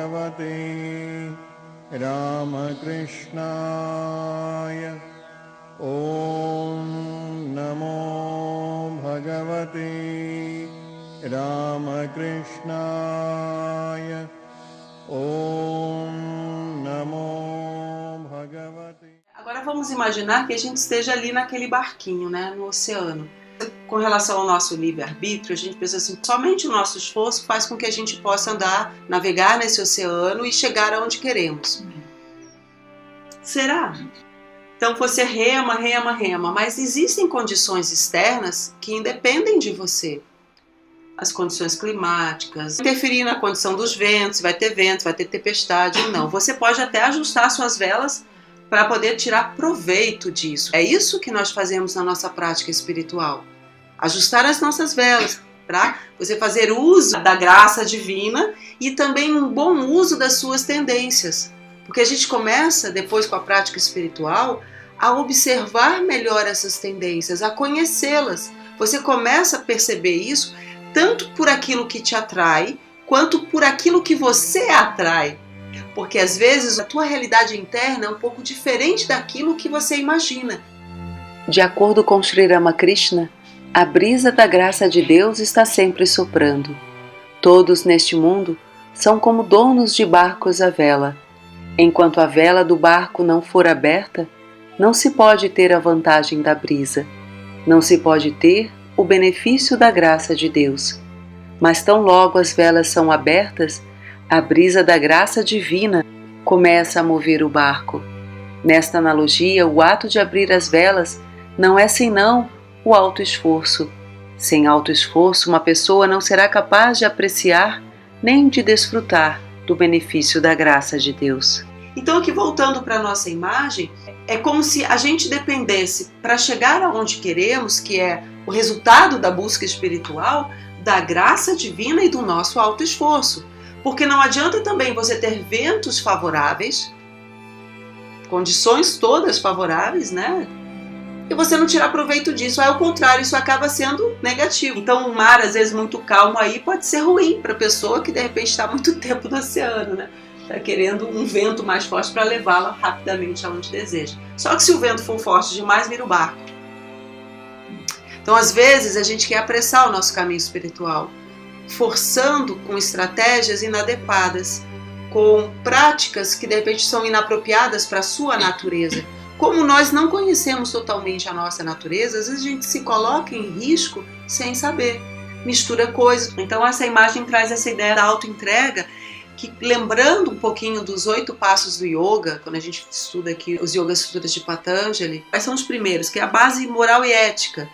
Bhagavate Ramakrishnaaya. Om Namo Bhagavate Ramakrishnaaya. Om Namo Bhagavate. Agora vamos imaginar que a gente esteja ali naquele barquinho, né, no oceano. Com relação ao nosso livre-arbítrio, a gente pensa assim, somente o nosso esforço faz com que a gente possa andar, navegar nesse oceano e chegar aonde queremos. Será? Então você rema, mas existem condições externas que independem de você. As condições climáticas, interferir na condição dos ventos, vai ter tempestade ou não. Você pode até ajustar suas velas para poder tirar proveito disso. É isso que nós fazemos na nossa prática espiritual. Ajustar as nossas velas, para você fazer uso da graça divina e também um bom uso das suas tendências. Porque a gente começa, depois com a prática espiritual, a observar melhor essas tendências, a conhecê-las. Você começa a perceber isso tanto por aquilo que te atrai, quanto por aquilo que você atrai. Porque às vezes a tua realidade interna é um pouco diferente daquilo que você imagina. De acordo com Sri Ramakrishna, a brisa da graça de Deus está sempre soprando. Todos neste mundo são como donos de barcos à vela. Enquanto a vela do barco não for aberta, não se pode ter a vantagem da brisa. Não se pode ter o benefício da graça de Deus. Mas tão logo as velas são abertas, a brisa da graça divina começa a mover o barco. Nesta analogia, o ato de abrir as velas não é senão o autoesforço. Sem autoesforço, uma pessoa não será capaz de apreciar nem de desfrutar do benefício da graça de Deus. Então, aqui voltando para a nossa imagem, é como se a gente dependesse, para chegar aonde queremos, que é o resultado da busca espiritual, da graça divina e do nosso autoesforço. Porque não adianta também você ter ventos favoráveis, condições todas favoráveis, né? E você não tirar proveito disso. Ao contrário, isso acaba sendo negativo. Então, um mar, às vezes, muito calmo aí pode ser ruim para a pessoa que, de repente, está muito tempo no oceano, né? Está querendo um vento mais forte para levá-la rapidamente aonde deseja. Só que se o vento for forte demais, vira o barco. Então, às vezes, a gente quer apressar o nosso caminho espiritual, forçando com estratégias inadequadas, com práticas que de repente são inapropriadas para a sua natureza. Como nós não conhecemos totalmente a nossa natureza, às vezes a gente se coloca em risco sem saber, mistura coisas. Então essa imagem traz essa ideia da autoentrega, que lembrando um pouquinho dos 8 passos do yoga, quando a gente estuda aqui os Yoga Sutras de Patanjali, quais são os primeiros? Que é a base moral e ética.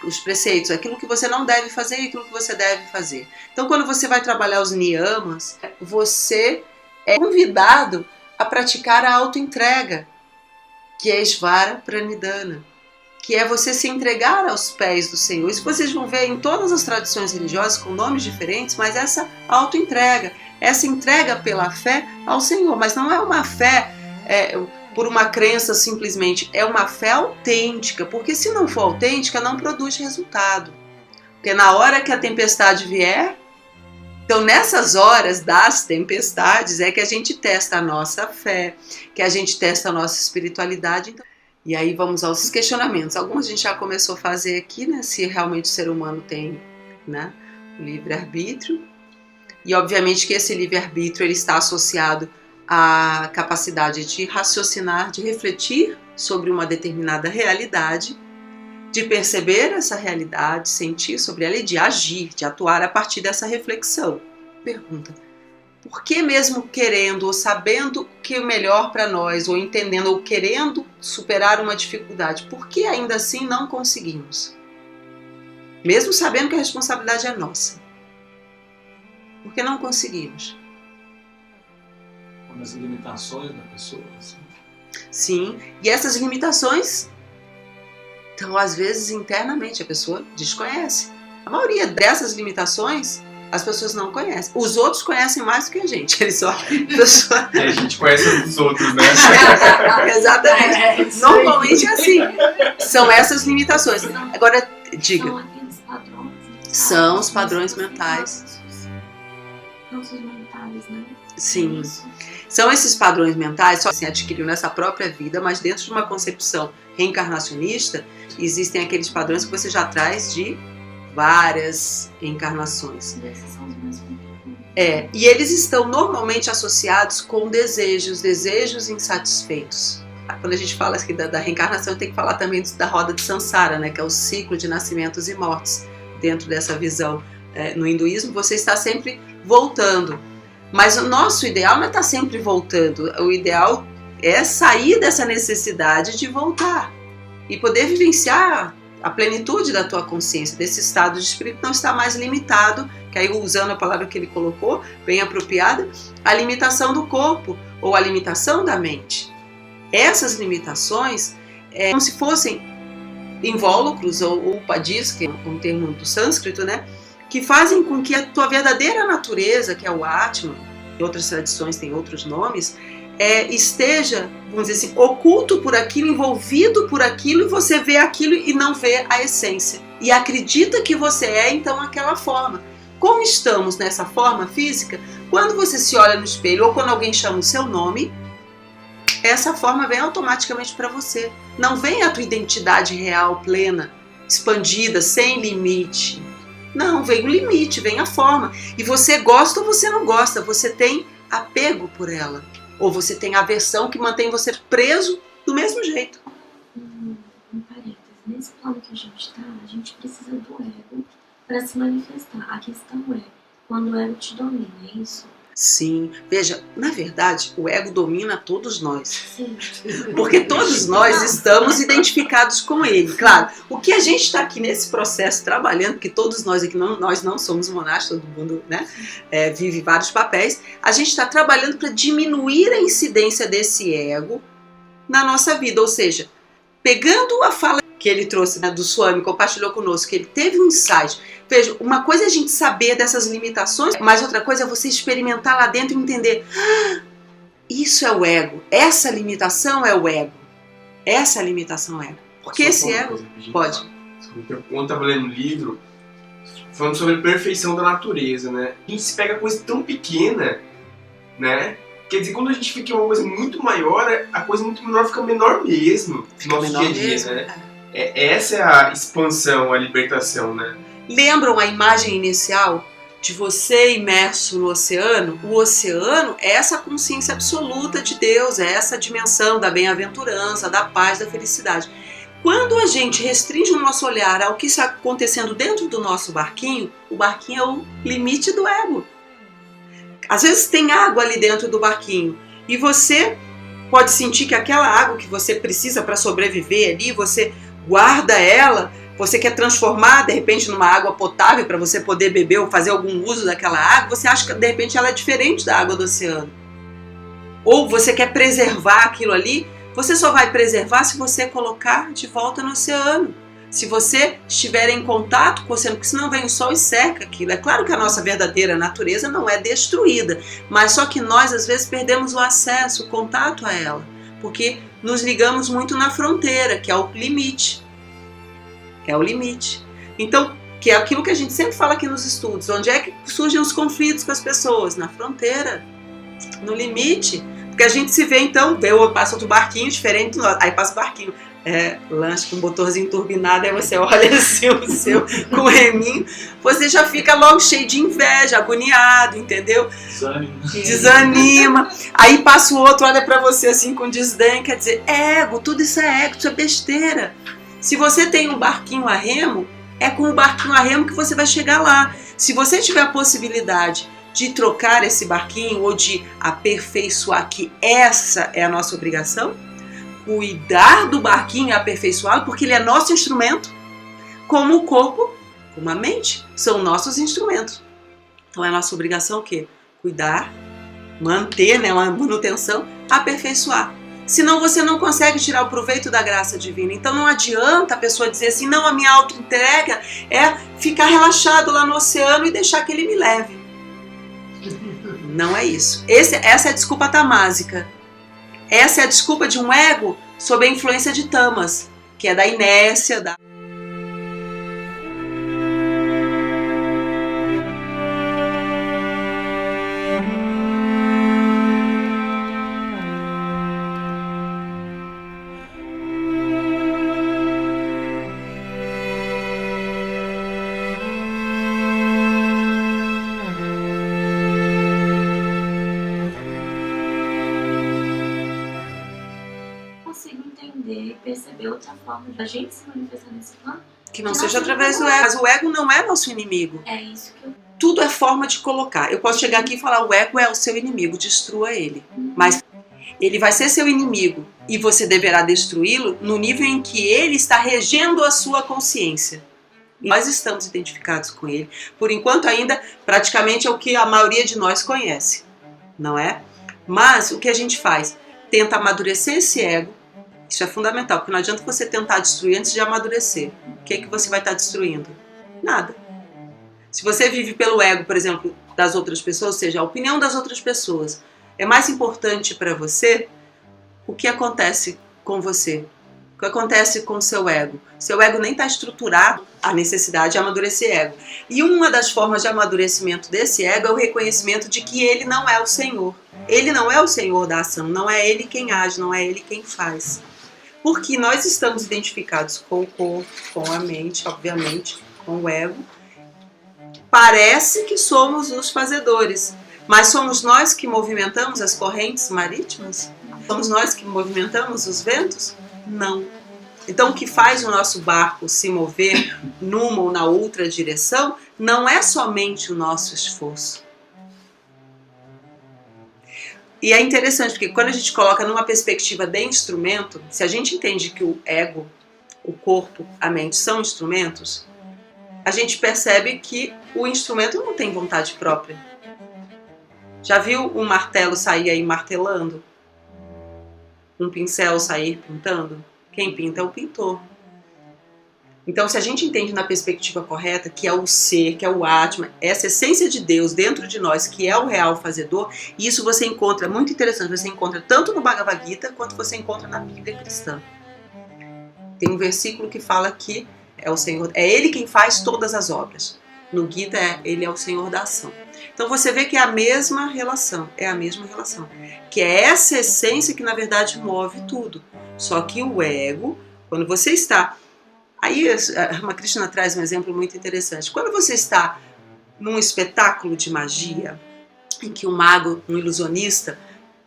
Os preceitos, aquilo que você não deve fazer e aquilo que você deve fazer. Então, quando você vai trabalhar os niyamas, você é convidado a praticar a autoentrega, que é Svara Pranidhana, que é você se entregar aos pés do Senhor. Isso vocês vão ver em todas as tradições religiosas com nomes diferentes, mas essa autoentrega, essa entrega pela fé ao Senhor. Mas não é uma fé por uma crença simplesmente, é uma fé autêntica, porque se não for autêntica, não produz resultado. Porque na hora que a tempestade vier, então nessas horas das tempestades é que a gente testa a nossa fé, que a gente testa a nossa espiritualidade. E aí vamos aos questionamentos. Alguns a gente já começou a fazer aqui, né? Se realmente o ser humano tem, né, o livre-arbítrio. E obviamente que esse livre-arbítrio ele está associado a capacidade de raciocinar, de refletir sobre uma determinada realidade, de perceber essa realidade, sentir sobre ela e de agir, de atuar a partir dessa reflexão. Pergunta: por que mesmo querendo ou sabendo o que é melhor para nós, ou entendendo ou querendo superar uma dificuldade, por que ainda assim não conseguimos? Mesmo sabendo que a responsabilidade é nossa. Por que não conseguimos? As limitações da pessoa. Assim. Sim, e essas limitações, então às vezes internamente a pessoa desconhece. A maioria dessas limitações as pessoas não conhecem. Os outros conhecem mais do que a gente. Eles só... E a gente conhece os outros, né? Exatamente. Normalmente é assim. São essas limitações. Agora, diga. São aqueles padrões mentais. São os padrões mentais. Nossos mentais, né? Sim. É isso. São esses padrões mentais, só se adquiriu nessa própria vida, mas dentro de uma concepção reencarnacionista, existem aqueles padrões que você já traz de várias encarnações. Esses são os mais profundos. E eles estão normalmente associados com desejos insatisfeitos. Quando a gente fala aqui da reencarnação, tem que falar também da roda de Sansara, né, que é o ciclo de nascimentos e mortes. Dentro dessa visão no hinduísmo, você está sempre voltando. Mas o nosso ideal não é estar sempre voltando. O ideal é sair dessa necessidade de voltar e poder vivenciar a plenitude da tua consciência, desse estado de espírito não está mais limitado, que aí usando a palavra que ele colocou, bem apropriada, a limitação do corpo ou a limitação da mente. Essas limitações como se fossem invólucros ou upadis, que é um termo do sânscrito, né, que fazem com que a tua verdadeira natureza, que é o Atman, em outras tradições tem outros nomes, esteja, vamos dizer assim, oculto por aquilo, envolvido por aquilo, e você vê aquilo e não vê a essência. E acredita que você é, então, aquela forma. Como estamos nessa forma física, quando você se olha no espelho ou quando alguém chama o seu nome, essa forma vem automaticamente para você. Não vem a tua identidade real, plena, expandida, sem limite. Não, vem o limite, vem a forma. E você gosta ou você não gosta, você tem apego por ela. Ou você tem aversão que mantém você preso do mesmo jeito. Um parênteses. Nesse plano que a gente está, a gente precisa do ego para se manifestar. A questão é, quando o ego te domina, é isso? Sim. Veja, na verdade, o ego domina todos nós. Sim. Porque todos nós estamos identificados com ele. Claro, o que a gente está aqui nesse processo trabalhando, porque todos nós aqui, nós não somos monásticos, todo mundo, né, vive vários papéis, a gente está trabalhando para diminuir a incidência desse ego na nossa vida. Ou seja, pegando a fala que ele trouxe, né, do Swami, compartilhou conosco, que ele teve um insight. Veja, uma coisa é a gente saber dessas limitações, mas outra coisa é você experimentar lá dentro e entender, isso é o ego, essa limitação é o ego, essa limitação é o ego. Porque esse ego pode. Quando eu estava lendo um livro falando sobre a perfeição da natureza, né? A gente se pega coisa tão pequena, né? Quer dizer, quando a gente fica em uma coisa muito maior, a coisa muito menor fica menor mesmo no nosso dia a dia, né? Essa é a expansão, a libertação, né? Lembram a imagem inicial de você imerso no oceano? O oceano é essa consciência absoluta de Deus, é essa dimensão da bem-aventurança, da paz, da felicidade. Quando a gente restringe o nosso olhar ao que está acontecendo dentro do nosso barquinho, o barquinho é o limite do ego. Às vezes tem água ali dentro do barquinho e você pode sentir que aquela água que você precisa para sobreviver ali, você guarda ela, você quer transformar de repente numa água potável para você poder beber ou fazer algum uso daquela água, você acha que de repente ela é diferente da água do oceano. Ou você quer preservar aquilo ali, você só vai preservar se você colocar de volta no oceano. Se você estiver em contato com o oceano, porque senão vem o sol e seca aquilo. É claro que a nossa verdadeira natureza não é destruída, mas só que nós às vezes perdemos o acesso, o contato a ela, porque nos ligamos muito na fronteira, que é o limite. É o limite. Então, que é aquilo que a gente sempre fala aqui nos estudos, onde é que surgem os conflitos com as pessoas? Na fronteira, no limite. Porque a gente se vê então, passa outro barquinho diferente do nosso, aí passa o barquinho. Lanche com motorzinho turbinado, aí você olha assim o seu com o reminho, você já fica logo cheio de inveja, agoniado, entendeu? Desanima. Aí passa o outro, olha pra você assim com desdém, quer dizer, ego, tudo isso é ego, isso é besteira. Se você tem um barquinho a remo, é com o barquinho a remo que você vai chegar lá. Se você tiver a possibilidade de trocar esse barquinho ou de aperfeiçoar, que essa é a nossa obrigação, cuidar do barquinho e aperfeiçoá-lo, porque ele é nosso instrumento, como o corpo, como a mente, são nossos instrumentos. Então é nossa obrigação o quê? Cuidar, manter, né, uma manutenção, aperfeiçoar. Senão você não consegue tirar o proveito da graça divina. Então não adianta a pessoa dizer assim, não, a minha auto-entrega é ficar relaxado lá no oceano e deixar que ele me leve. Não é isso. Essa é a desculpa tamásica. Essa é a desculpa de um ego sob a influência de tamas, que é da inércia, da... saber outra forma da gente se manifestar nesse plano. Que não seja através do ego. Mas o ego não é nosso inimigo. É isso que eu... Tudo é forma de colocar. Eu posso chegar aqui e falar, o ego é o seu inimigo, destrua ele. Mas ele vai ser seu inimigo e você deverá destruí-lo no nível em que ele está regendo a sua consciência. Nós estamos identificados com ele. Por enquanto ainda, praticamente é o que a maioria de nós conhece, não é? Mas o que a gente faz? Tenta amadurecer esse ego. Isso é fundamental, porque não adianta você tentar destruir antes de amadurecer. O que é que você vai estar destruindo? Nada. Se você vive pelo ego, por exemplo, das outras pessoas, ou seja, a opinião das outras pessoas, é mais importante para você o que acontece com você, o que acontece com o seu ego. Seu ego nem está estruturado a necessidade de amadurecer ego. E uma das formas de amadurecimento desse ego é o reconhecimento de que ele não é o Senhor. Ele não é o Senhor da ação, não é ele quem age, não é ele quem faz. Porque nós estamos identificados com o corpo, com a mente, obviamente, com o ego. Parece que somos os fazedores, mas somos nós que movimentamos as correntes marítimas? Somos nós que movimentamos os ventos? Não. Então o que faz o nosso barco se mover numa ou na outra direção não é somente o nosso esforço. E é interessante porque quando a gente coloca numa perspectiva de instrumento, se a gente entende que o ego, o corpo, a mente são instrumentos, a gente percebe que o instrumento não tem vontade própria. Já viu um martelo sair aí martelando? Um pincel sair pintando? Quem pinta é o pintor. Então, se a gente entende na perspectiva correta, que é o ser, que é o Atma, essa essência de Deus dentro de nós, que é o real fazedor, e isso você encontra, muito interessante, você encontra tanto no Bhagavad Gita, quanto você encontra na Bíblia cristã. Tem um versículo que fala que é o Senhor, é Ele quem faz todas as obras. No Gita, Ele é o Senhor da ação. Então você vê que é a mesma relação, que é essa essência que na verdade move tudo. Só que o ego, quando você está... Aí a Ramakrishna traz um exemplo muito interessante. Quando você está num espetáculo de magia, em que um mago, um ilusionista,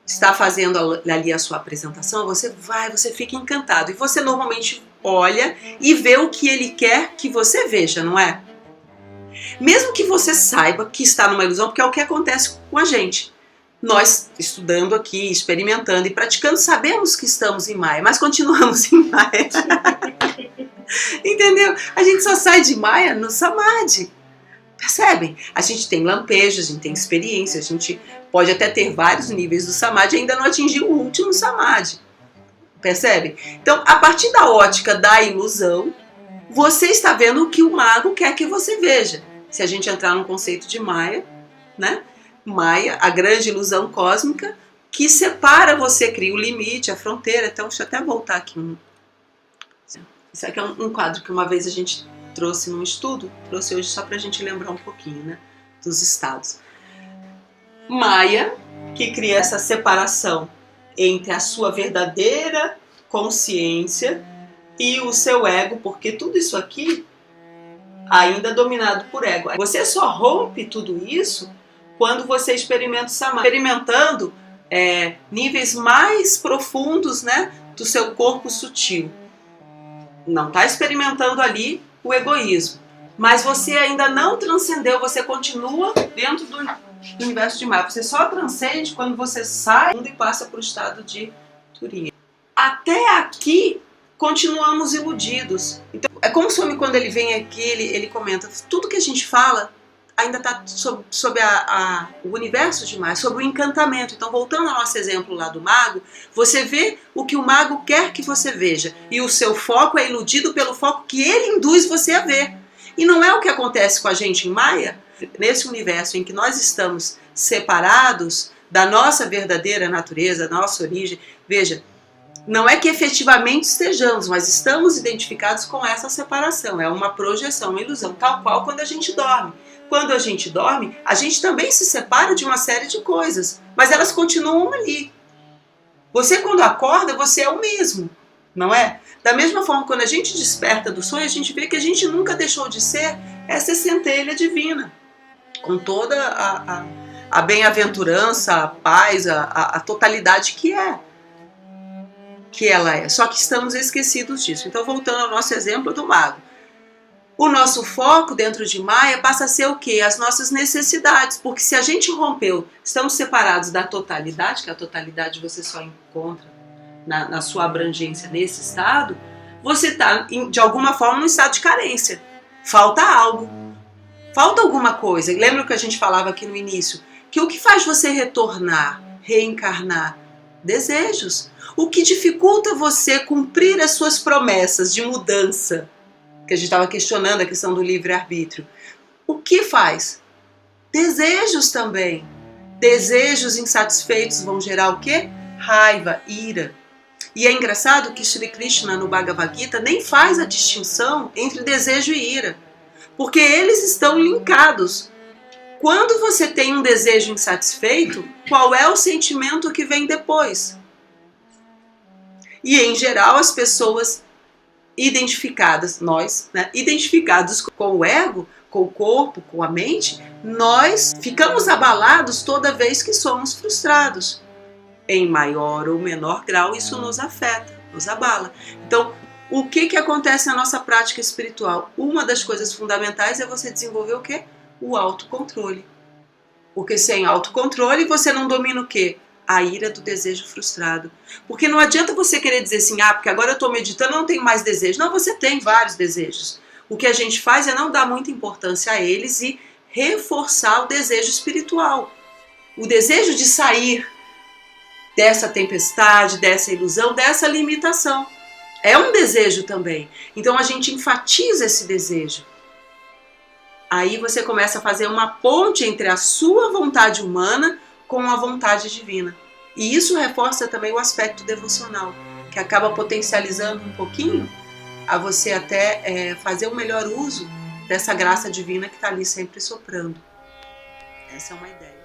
está fazendo ali a sua apresentação, você fica encantado. E você normalmente olha e vê o que ele quer que você veja, não é? Mesmo que você saiba que está numa ilusão, porque é o que acontece com a gente. Nós, estudando aqui, experimentando e praticando, sabemos que estamos em Maya, mas continuamos em Maya. Entendeu? A gente só sai de Maya no Samadhi. Percebem? A gente tem lampejos, a gente tem experiência, a gente pode até ter vários níveis do Samadhi e ainda não atingir o último Samadhi. Percebem? Então, a partir da ótica da ilusão, você está vendo o que o mago quer que você veja. Se a gente entrar no conceito de Maya, né? Maya, a grande ilusão cósmica que separa você, cria o limite, a fronteira. Então, deixa eu até voltar aqui. Isso aqui é um quadro que uma vez a gente trouxe num estudo, trouxe hoje só para a gente lembrar um pouquinho, né, dos estados. Maya, que cria essa separação entre a sua verdadeira consciência e o seu ego, porque tudo isso aqui ainda é dominado por ego. Você só rompe tudo isso quando você experimenta o Samadhi, experimentando níveis mais profundos, né, do seu corpo sutil. Não está experimentando ali o egoísmo, mas você ainda não transcendeu, você continua dentro do universo de Maya. Você só transcende quando você sai e passa para o estado de Turiya. Até aqui continuamos iludidos. Então, é como o Swami, quando ele vem aqui, ele comenta, tudo que a gente fala ainda está sob o universo de Maya, sobre o encantamento. Então, voltando ao nosso exemplo lá do mago, você vê o que o mago quer que você veja, e o seu foco é iludido pelo foco que ele induz você a ver. E não é o que acontece com a gente em Maya, nesse universo em que nós estamos separados da nossa verdadeira natureza, da nossa origem. Veja, não é que efetivamente estejamos, mas estamos identificados com essa separação. É uma projeção, uma ilusão, tal qual quando a gente dorme. Quando a gente dorme, a gente também se separa de uma série de coisas, mas elas continuam ali. Você, quando acorda, você é o mesmo, não é? Da mesma forma, quando a gente desperta do sonho, a gente vê que a gente nunca deixou de ser essa centelha divina, com toda a bem-aventurança, a paz, a totalidade que é. que ela é. Só que estamos esquecidos disso. Então, voltando ao nosso exemplo do mago. O nosso foco dentro de Maia passa a ser o quê? As nossas necessidades. Porque se a gente rompeu, estamos separados da totalidade, que a totalidade você só encontra na sua abrangência nesse estado, você está, de alguma forma, num estado de carência. Falta algo. Falta alguma coisa. Lembra o que a gente falava aqui no início? Que o que faz você retornar, reencarnar? Desejos. O que dificulta você cumprir as suas promessas de mudança? Que a gente estava questionando a questão do livre-arbítrio. O que faz? Desejos também. Desejos insatisfeitos vão gerar o quê? Raiva, ira. E é engraçado que Sri Krishna no Bhagavad Gita nem faz a distinção entre desejo e ira. Porque eles estão linkados. Quando você tem um desejo insatisfeito, qual é o sentimento que vem depois? E em geral as pessoas identificadas, nós, né, identificados com o ego, com o corpo, com a mente, nós ficamos abalados toda vez que somos frustrados. Em maior ou menor grau, isso nos afeta, nos abala. Então, o que acontece na nossa prática espiritual? Uma das coisas fundamentais é você desenvolver o quê? O autocontrole. Porque sem autocontrole, você não domina o quê? A ira do desejo frustrado. Porque não adianta você querer dizer assim, porque agora eu estou meditando, eu não tenho mais desejo. Não, você tem vários desejos. O que a gente faz é não dar muita importância a eles e reforçar o desejo espiritual. O desejo de sair dessa tempestade, dessa ilusão, dessa limitação. É um desejo também. Então a gente enfatiza esse desejo. Aí você começa a fazer uma ponte entre a sua vontade humana com a vontade divina. E isso reforça também o aspecto devocional, que acaba potencializando um pouquinho a você até fazer um melhor uso dessa graça divina que está ali sempre soprando. Essa é uma ideia.